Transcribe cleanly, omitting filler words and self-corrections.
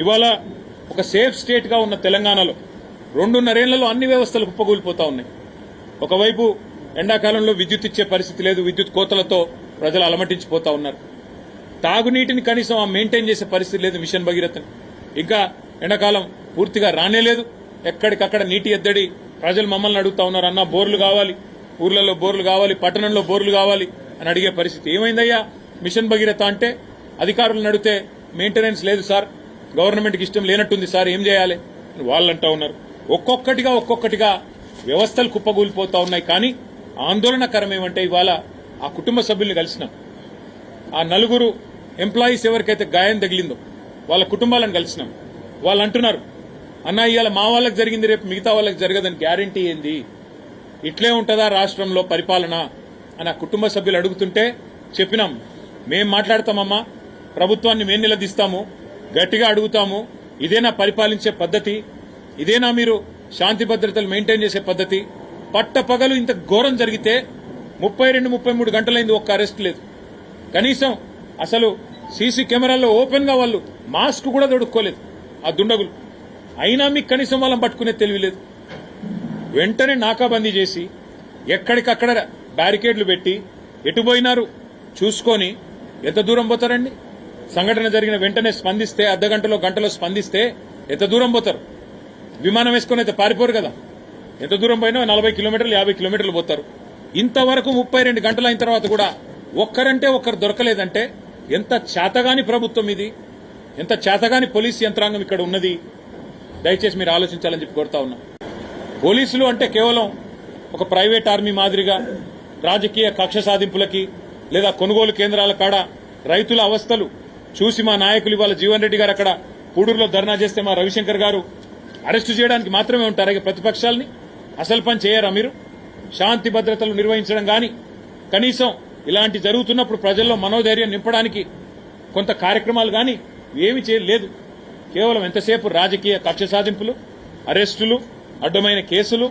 ఇవాళ ఒక safe state గా ఉన్న తెలంగాణలో 2.5 ఏళ్లలో అన్ని వ్యవస్థలు కుప్పకూలిపోతా ఉన్నాయి. ఒకవైపు ఎండాకాలంలో విద్యుత్ ఇచ్చే పరిస్థితి లేదు, విద్యుత్ కోతలతో ప్రజలు అలమటించిపోతా ఉన్నారు. తాగునీటిని కనీసం మెయింటైన్ చేసే పరిస్థితి లేదు మిషన్ భగీరథని. ఇంకా ఎండాకాలం పూర్తిగా రానేలేదు, ఎక్కడికక్కడ నీటి ఎద్దడి. ప్రజలు మమ్మల్ని అడుగుతా ఉన్నారు, అన్న బోర్లు కావాలి, ఊర్లలో బోర్లు కావాలి, పట్టణంలో బోర్లు కావాలి అని అడిగే పరిస్థితి. ఏమైందయ్యా మిషన్ భగీరథ అంటే? అధికారులను అడిగితే మెయింటెనెన్స్ లేదు సార్, గవర్నమెంట్కి ఇష్టం లేనట్టుంది సార్, ఏం చేయాలి అని వాళ్ళు అంటా ఉన్నారు. ఒక్కొక్కటిగా వ్యవస్థలు కుప్పగూలిపోతా ఉన్నాయి. కానీ ఆందోళనకరం ఏమంటే ఇవాళ ఆ కుటుంబ సభ్యుల్ని కలిసినాం. ఆ 4 ఎంప్లాయీస్ ఎవరికైతే గాయం తగిలిందో వాళ్ళ కుటుంబాలను కలిసినాం. వాళ్ళు అంటున్నారు, అన్న ఇవాళ మా వాళ్ళకి జరిగింది, రేపు మిగతా వాళ్ళకి జరగదని గ్యారంటీ ఏంది? ఇట్లే ఉంటుందా రాష్ట్రంలో పరిపాలన అని ఆ కుటుంబ సభ్యులు అడుగుతుంటే చెప్పినాం, మేం మాట్లాడతామమ్మా, ప్రభుత్వాన్ని మేం నిలదీస్తాము, గట్టిగా అడుగుతాము. ఇదేనా పరిపాలించే పద్ధతి? ఇదేనా మీరు శాంతి భద్రతలు మెయింటైన్ చేసే పద్ధతి? పట్టపగలు ఇంత ఘోరం జరిగితే 32-33 గంటలైంది, ఒక్క అరెస్ట్ లేదు. కనీసం అసలు సీసీ కెమెరాల్లో ఓపెన్ గా వాళ్ళు మాస్క్ కూడా తొడుక్కోలేదు ఆ దుండగులు. అయినా మీకు కనీసం వాళ్ళని పట్టుకునే తెలియలేదు. వెంటనే నాకాబందీ చేసి ఎక్కడికక్కడ బ్యారికేడ్లు పెట్టి ఎటు పోయినారు చూసుకొని ఎంత దూరం పోతారండి? సంఘటన జరిగిన వెంటనే స్పందిస్తే, అర్ధగంటలో గంటలో స్పందిస్తే ఎంత దూరం పోతారు? విమానం వేసుకొని అయితే పారిపోరు కదా. ఎంత దూరం పోయినా 40 కిలోమీటర్లు 50 కిలోమీటర్లు పోతారు. ఇంతవరకు 32 గంటలు అయిన తర్వాత కూడా ఒక్కరంటే ఒక్కరు దొరకలేదంటే ఎంత చేతగాని ప్రభుత్వం ఇది, ఎంత చేతగాని పోలీస్ యంత్రాంగం ఇక్కడ ఉన్నది. దయచేసి మీరు ఆలోచించాలని చెప్పి కోరుతా ఉన్నా. పోలీసులు అంటే కేవలం ఒక ప్రైవేట్ ఆర్మీ మాదిరిగా రాజకీయ కక్ష సాధింపులకి లేదా కొనుగోలు కేంద్రాల కాడ రైతుల అవస్థలు చూసి మా నాయకులు ఇవాళ జీవన్ రెడ్డి గారు అక్కడ పూడూరులో ధర్నా చేస్తే మా రవిశంకర్ గారు అరెస్టు చేయడానికి మాత్రమే ఉంటారు. ప్రతిపక్షాలని అసలు పని చేయరా మీరు? శాంతి భద్రతలు నిర్వహించడం గాని, కనీసం ఇలాంటి జరుగుతున్నప్పుడు ప్రజల్లో మనోధైర్యం నింపడానికి కొంత కార్యక్రమాలు గాని ఏమీ చేయలేదు. కేవలం ఎంతసేపు రాజకీయ కక్ష సాధింపులు, అరెస్టులు, అడ్డమైన కేసులు.